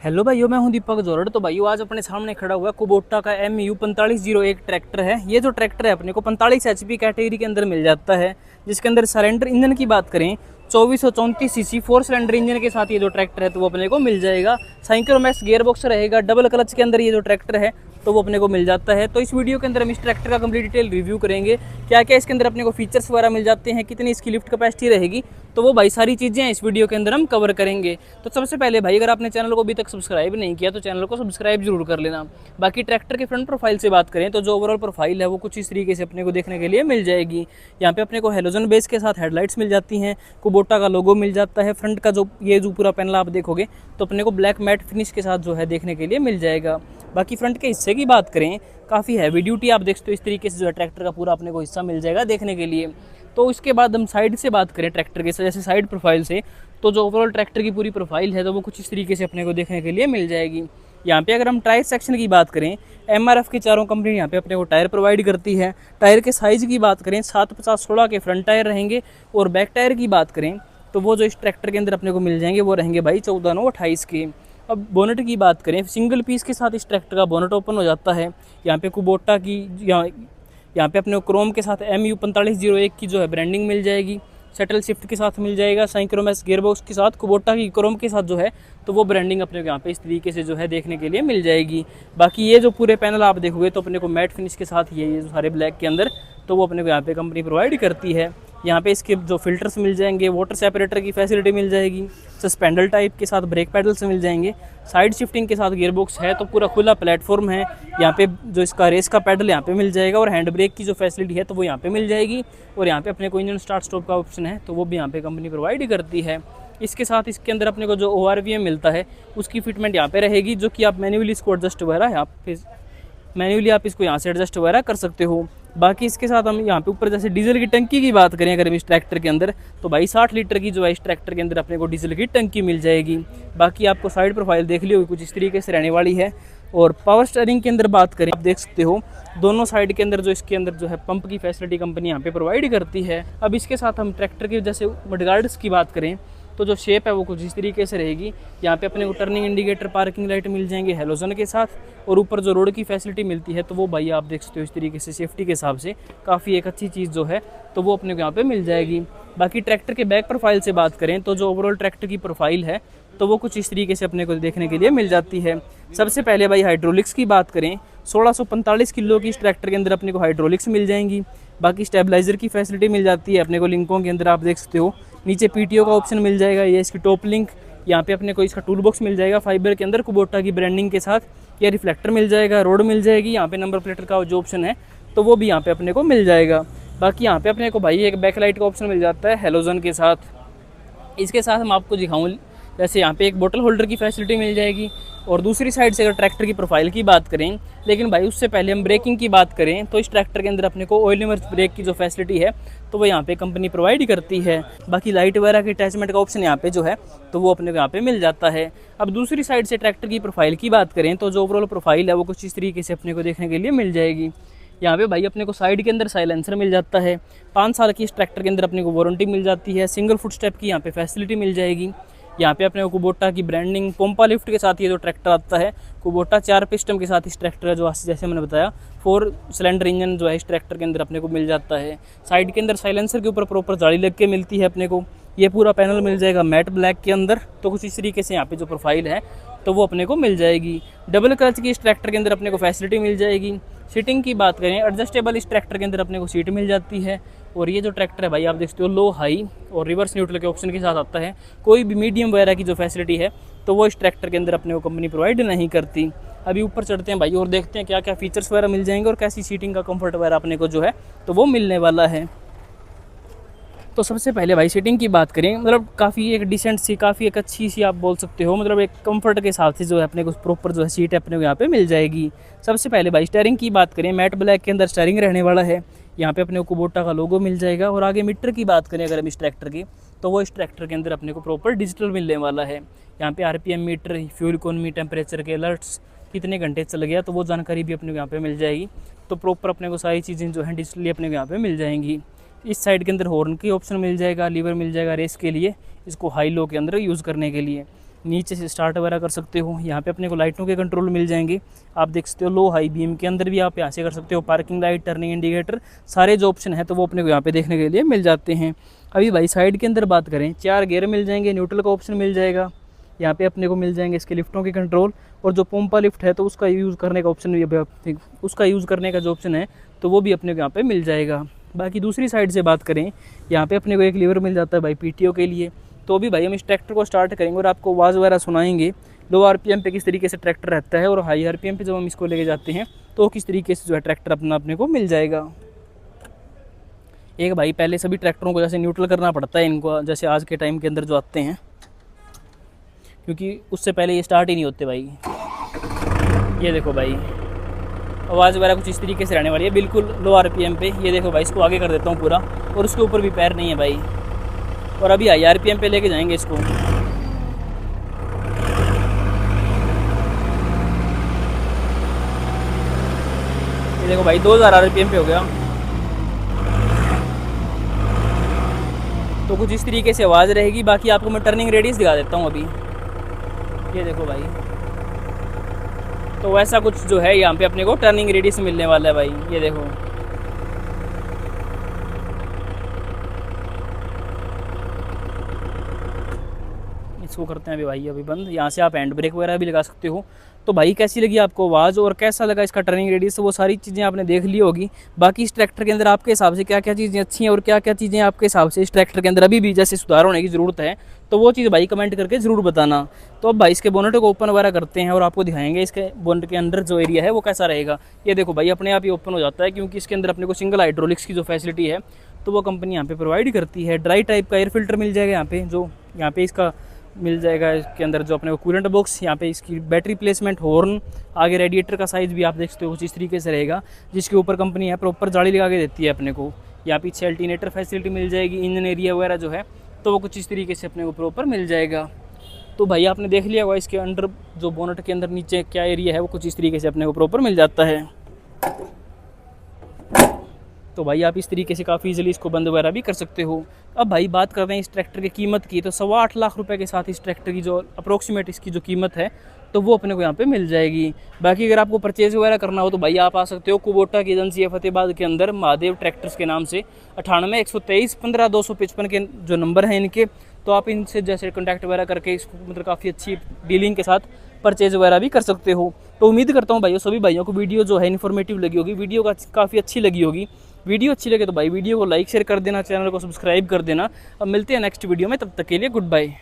Hello भाइयों, मैं हूं दीपक जोरड़। तो भाइयों आज अपने सामने खड़ा हुआ कुबोटा का MU 4501 ट्रैक्टर है। ये जो ट्रैक्टर है अपने को 45 HP कैटेगरी के अंदर मिल जाता है, जिसके अंदर सिलेंडर इंजन की बात करें 2434 सीसी 4 सिलेंडर इंजन के साथ ये जो ट्रैक्टर है तो वो अपने को मिल जाएगा। साइक्रोमैक्स गियर बॉक्स रहेगा, डबल क्लच के अंदर ये जो ट्रैक्टर है तो वो अपने को मिल जाता है। तो इस वीडियो के अंदर हम इस ट्रैक्टर का कंप्लीट डिटेल रिव्यू करेंगे, क्या क्या इसके अंदर अपने को फीचर्स वगैरह मिल जाते हैं, कितनी इसकी लिफ्ट कैपेसिटी रहेगी, तो वो भाई सारी चीज़ें इस वीडियो के अंदर हम कवर करेंगे। तो सबसे पहले भाई अगर आपने चैनल को अभी तक सब्सक्राइब नहीं किया तो चैनल को सब्सक्राइब जरूर कर लेना। बाकी ट्रैक्टर के फ्रंट प्रोफाइल से बात करें तो जो ओवरऑल प्रोफाइल है वो कुछ इस तरीके से अपने को देखने के लिए मिल जाएगी। यहाँ पे अपने को हेलोजन बेस के साथ हेडलाइट्स मिल जाती हैं, कुबोटा का लोगो मिल जाता है। फ्रंट का जो ये जो पूरा पैनल आप देखोगे तो अपने को ब्लैक मैट फिनिश के साथ जो है देखने के लिए मिल जाएगा। बाकी फ्रंट के हिस्से की बात करें काफ़ी हैवी ड्यूटी आप देख सकते हो, इस तरीके से जो है ट्रैक्टर का पूरा अपने को हिस्सा मिल जाएगा देखने के लिए। तो इसके बाद हम साइड से बात करें ट्रैक्टर के जैसे साइड प्रोफाइल से, तो जो ओवरऑल ट्रैक्टर की पूरी प्रोफाइल है तो वो कुछ इस तरीके से अपने को देखने के लिए मिल जाएगी। यहाँ पे अगर हम टायर सेक्शन की बात करें, MRF की चारों कंपनी यहाँ पे अपने को टायर प्रोवाइड करती है। टायर के साइज़ की बात करें 750/16 के फ्रंट टायर रहेंगे, और बैक टायर की बात करें तो वो जो इस ट्रैक्टर के अंदर अपने को मिल जाएंगे वो रहेंगे भाई 14/9/28 के। अब बोनट की बात करें, सिंगल पीस के साथ इस ट्रैक्टर का बोनट ओपन हो जाता है। यहाँ पे कुबोटा की यहाँ पे अपने को क्रोम के साथ MU 4501 की जो है ब्रांडिंग मिल जाएगी। शटल शिफ्ट के साथ मिल जाएगा, साइक्रोमैक्स गियरबॉक्स के साथ, कुबोटा की क्रोम के साथ जो है तो वो ब्रांडिंग अपने को यहाँ पे इस तरीके से जो है देखने के लिए मिल जाएगी। बाकी ये जो पूरे पैनल आप देखोगे तो अपने को मैट फिनिश के साथ ये जो सारे ब्लैक के अंदर तो वो अपने को यहाँ पे कंपनी प्रोवाइड करती है। यहाँ पे इसके जो फिल्टर्स मिल जाएंगे, वाटर सेपरेटर की फैसिलिटी मिल जाएगी, सस्पेंडल टाइप के साथ ब्रेक पैडल्स मिल जाएंगे, साइड शिफ्टिंग के साथ गियरबॉक्स है, तो पूरा खुला प्लेटफॉर्म है। यहाँ पे जो इसका रेस का पैडल यहाँ पे मिल जाएगा, और हैंड ब्रेक की जो फैसिलिटी है तो वो यहाँ पे मिल जाएगी। और यहाँ पे अपने को इंजन स्टार्ट स्टॉप का ऑप्शन है तो वो भी यहाँ पे कंपनी प्रोवाइड करती है। इसके साथ इसके अंदर अपने को जो ORVM मिलता है उसकी फिटमेंट यहाँ पे रहेगी, जो कि आप मैन्युअली इसको एडजस्ट वगैरह यहाँ पे मैन्युअली आप इसको यहाँ से एडजस्ट वगैरह कर सकते हो। बाकी इसके साथ हम यहाँ पे ऊपर जैसे डीजल की टंकी की बात करें अगर हम इस ट्रैक्टर के अंदर, तो भाई 60 लीटर की जो है इस ट्रैक्टर के अंदर अपने को डीजल की टंकी मिल जाएगी। बाकी आपको साइड प्रोफाइल देख ली होगी कुछ इस तरीके से रहने वाली है। और पावर स्टीयरिंग के अंदर बात करें आप देख सकते हो दोनों साइड के अंदर जो इसके अंदर जो है पंप की फैसिलिटी कंपनी यहाँ पे प्रोवाइड करती है। अब इसके साथ हम ट्रैक्टर के जैसे मडगार्ड्स की बात करें तो जो शेप है वो कुछ इस तरीके से रहेगी। यहाँ पे अपने को टर्निंग इंडिकेटर, पार्किंग लाइट मिल जाएंगे हेलोजन के साथ, और ऊपर जो रोड की फैसिलिटी मिलती है तो वो भाई आप देख सकते हो इस तरीके से सेफ्टी के हिसाब से काफ़ी एक अच्छी चीज़ जो है तो वो अपने को यहाँ पे मिल जाएगी। बाकी ट्रैक्टर के बैक प्रोफाइल से बात करें तो जो ओवरऑल ट्रैक्टर की प्रोफाइल है तो वो कुछ इस तरीके से अपने को देखने के लिए मिल जाती है। सबसे पहले भाई हाइड्रोलिक्स की बात करें, 1645 किलो की इस ट्रैक्टर के अंदर अपने को हाइड्रोलिक्स मिल जाएंगी। बाकी स्टेबलाइजर की फैसिलिटी मिल जाती है अपने को लिंकों के अंदर आप देख सकते हो। नीचे PTO का ऑप्शन मिल जाएगा, ये इसकी टॉप लिंक। यहाँ पे अपने को इसका टूल बॉक्स मिल जाएगा फाइबर के अंदर कुबोटा की ब्रांडिंग के साथ। ये रिफ्लेक्टर मिल जाएगा, रोड मिल जाएगी। यहाँ पे नंबर प्लेट का जो ऑप्शन है तो वो भी यहाँ पे अपने को मिल जाएगा। बाकी यहाँ पे अपने को भाई एक बैकलाइट का ऑप्शन मिल जाता है हेलोजन के साथ। इसके साथ हम आपको दिखाऊँ जैसे यहाँ पे एक बोतल होल्डर की फैसिलिटी मिल जाएगी। और दूसरी साइड से अगर ट्रैक्टर की प्रोफाइल की बात करें, लेकिन भाई उससे पहले हम ब्रेकिंग की बात करें तो इस ट्रैक्टर के अंदर अपने को ऑयल इमर्ज ब्रेक की जो फैसिलिटी है तो वो यहाँ पे कंपनी प्रोवाइड करती है। बाकी लाइट वगैरह के अटैचमेंट का ऑप्शन यहाँ पे जो है तो वो अपने को यहाँ पे मिल जाता है। अब दूसरी साइड से ट्रैक्टर की प्रोफाइल की बात करें तो जो ओवरऑल प्रोफाइल है वो कुछ इस तरीके से अपने को देखने के लिए मिल जाएगी। यहाँ पे भाई अपने को साइड के अंदर साइलेंसर मिल जाता है, 5 साल की इस ट्रैक्टर के अंदर अपने को वारंटी मिल जाती है, सिंगल फुट स्टेप की यहाँ पे फैसिलिटी मिल जाएगी। यहाँ पे अपने को कुबोटा की ब्रांडिंग, पोम्पा लिफ्ट के साथ ये जो ट्रैक्टर आता है, कुबोटा 4 पिस्टन के साथ इस ट्रैक्टर का जो जैसे मैंने बताया 4 सिलेंडर इंजन जो है इस ट्रैक्टर के अंदर अपने को मिल जाता है। साइड के अंदर साइलेंसर के ऊपर प्रॉपर जाली लग के मिलती है अपने को। ये पूरा पैनल मिल जाएगा मैट ब्लैक के अंदर, तो कुछ इस तरीके से यहाँ पे जो प्रोफाइल है तो वो अपने को मिल जाएगी। डबल क्लच की इस ट्रैक्टर के अंदर अपने को फैसिलिटी मिल जाएगी। सीटिंग की बात करें, एडजस्टेबल इस ट्रैक्टर के अंदर अपने को सीट मिल जाती है। और ये जो ट्रैक्टर है भाई आप देख सकते हो लो, हाई और रिवर्स न्यूट्रल के ऑप्शन के साथ आता है। कोई भी मीडियम वगैरह की जो फैसिलिटी है तो वो इस ट्रैक्टर के अंदर अपने को कंपनी प्रोवाइड नहीं करती। अभी ऊपर चढ़ते हैं भाई और देखते हैं क्या क्या फीचर्स वगैरह मिल जाएंगे और कैसी सीटिंग का कंफर्ट वगैरह अपने को जो है तो वो मिलने वाला है। तो सबसे पहले भाई सीटिंग की बात करें, मतलब काफ़ी एक डिसेंट सी, काफ़ी एक अच्छी सी आप बोल सकते हो, मतलब एक कंफर्ट के हिसाब से जो है अपने को प्रॉपर जो है सीट है अपने को यहाँ पे मिल जाएगी। सबसे पहले भाई स्टीयरिंग की बात करें, मैट ब्लैक के अंदर स्टीयरिंग रहने वाला है। यहाँ पे अपने को कुबोटा का लोगो मिल जाएगा। और आगे मीटर की बात करें अगर हम इस ट्रैक्टर की तो वो इस ट्रैक्टर के अंदर अपने को प्रॉपर डिजिटल मिलने वाला है। यहाँ पे RPM meter, fuel economy, temperature के अलर्ट्स, कितने घंटे चल गया तो वो जानकारी भी अपने को यहाँ पे मिल जाएगी। तो प्रॉपर अपने को सारी चीज़ें जो है डिजिटली अपने को यहाँ पे मिल जाएंगी। इस साइड के अंदर हॉर्न की ऑप्शन मिल जाएगा, लीवर मिल जाएगा रेस के लिए, इसको हाई लो के अंदर यूज़ करने के लिए। नीचे से स्टार्ट वगैरह कर सकते हो। यहाँ पे अपने को लाइटों के कंट्रोल मिल जाएंगे, आप देख सकते हो लो हाई बीम के अंदर भी आप यहाँ से कर सकते हो। पार्किंग लाइट, टर्निंग इंडिकेटर, सारे जो ऑप्शन है तो वो अपने को यहाँ पे देखने के लिए मिल जाते हैं। अभी भाई साइड के अंदर बात करें, 4 गियर मिल जाएंगे, न्यूट्रल का ऑप्शन मिल जाएगा, यहाँ पे अपने को मिल जाएंगे इसके लिफ्टों के कंट्रोल, और जो पोम्पा लिफ्ट है तो उसका यूज़ करने का ऑप्शन भी, उसका यूज़ करने का जो ऑप्शन है तो वो भी अपने को यहाँ पे मिल जाएगा। बाकी दूसरी साइड से बात करें, यहाँ पे अपने को एक लीवर मिल जाता है भाई पीटीओ के लिए। तो भी भाई हम इस ट्रैक्टर को स्टार्ट करेंगे और आपको आवाज़ वगैरह सुनाएंगे, लो आरपीएम पे किस तरीके से ट्रैक्टर रहता है और हाई आरपीएम पे जब हम इसको लेके जाते हैं तो किस तरीके से जो है ट्रैक्टर अपने को मिल जाएगा। एक भाई पहले सभी ट्रैक्टरों को जैसे न्यूट्रल करना पड़ता है इनको, जैसे आज के टाइम के अंदर जो आते हैं, क्योंकि उससे पहले ये स्टार्ट ही नहीं होते भाई। ये देखो भाई आवाज़ वगैरह कुछ इस तरीके से रहने वाली है, बिल्कुल लो आरपीएम पे। ये देखो भाई इसको आगे कर देता हूँ पूरा, और उसके ऊपर भी पैर नहीं है भाई, और अभी हाई आरपीएम पे लेके जाएंगे इसको। ये देखो भाई 2000 आरपीएम पे हो गया। तो कुछ इस तरीके से आवाज़ रहेगी। बाकी आपको मैं टर्निंग रेडियस दिखा देता हूँ अभी। ये देखो भाई, तो वैसा कुछ जो है यहाँ पे अपने को टर्निंग रेडियस मिलने वाला है भाई। ये देखो इसको करते हैं अभी भाई अभी बंद। यहाँ से आप हैंड ब्रेक वगैरह भी लगा सकते हो। तो भाई कैसी लगी आपको आवाज़ और कैसा लगा इसका टर्निंग रेडियस, वो सारी चीज़ें आपने देख ली होगी। बाकी इस ट्रैक्टर के अंदर आपके हिसाब से क्या क्या चीज़ें अच्छी हैं और क्या क्या चीज़ें आपके हिसाब से इस ट्रैक्टर के अंदर अभी भी जैसे सुधार होने की ज़रूरत है, तो वो चीज़ भाई कमेंट करके ज़रूर बताना। तो अब भाई इसके बोनेट को ओपन वगैरह करते हैं और आपको दिखाएंगे इसके बोनेट के अंदर जो एरिया है वो कैसा रहेगा। ये देखो भाई अपने आप ही ओपन हो जाता है, क्योंकि इसके अंदर अपने को सिंगल हाइड्रोलिक्स की जो फैसिलिटी है तो वो कंपनी यहाँ पे प्रोवाइड करती है। ड्राई टाइप का एयर फिल्टर मिल जाएगा यहाँ पे, जो यहाँ पे इसका मिल जाएगा। इसके अंदर जो अपने को कूलेंट बॉक्स, यहाँ पे इसकी बैटरी प्लेसमेंट, हॉर्न, आगे रेडिएटर का साइज़ भी आप देख सकते हो कुछ इस तरीके से रहेगा, जिसके ऊपर कंपनी है प्रॉपर जाली लगा के देती है अपने को। यहाँ पीछे अल्टरनेटर फैसिलिटी मिल जाएगी, इंजन एरिया वगैरह जो है तो वो कुछ इस तरीके से अपने को प्रॉपर मिल जाएगा। तो भाई आपने देख लिया होगा इसके अंडर जो बोनट के अंदर नीचे क्या एरिया है वो कुछ इस तरीके से अपने को प्रॉपर मिल जाता है। तो भाई आप इस तरीके से काफ़ी इजीली इसको बंद वगैरह भी कर सकते हो। अब भाई बात कर रहे हैं इस ट्रैक्टर की कीमत की, तो 8.25 लाख रुपए के साथ इस ट्रैक्टर की जो अप्रोक्सीमेट इसकी जो कीमत है तो वो अपने को यहाँ पे मिल जाएगी। बाकी अगर आपको परचेज वगैरह करना हो तो भाई आप आ सकते हो कुबोटा की एजेंसी है फतेहाबाद के अंदर, महादेव ट्रैक्टर्स के नाम से। 98-123-15-255 के जो नंबर हैं इनके, तो आप इनसे जैसे कॉन्टैक्ट वगैरह करके इसको मतलब काफ़ी अच्छी डीलिंग के साथ परचेज वगैरह भी कर सकते हो। तो उम्मीद करता हूँ भाइयों सभी भाइयों को वीडियो जो है इन्फॉर्मेटिव लगी होगी, वीडियो का काफ़ी अच्छी लगी होगी। वीडियो अच्छी लगे तो भाई वीडियो को लाइक शेयर कर देना, चैनल को सब्सक्राइब कर देना। अब मिलते हैं नेक्स्ट वीडियो में, तब तक के लिए गुड बाय।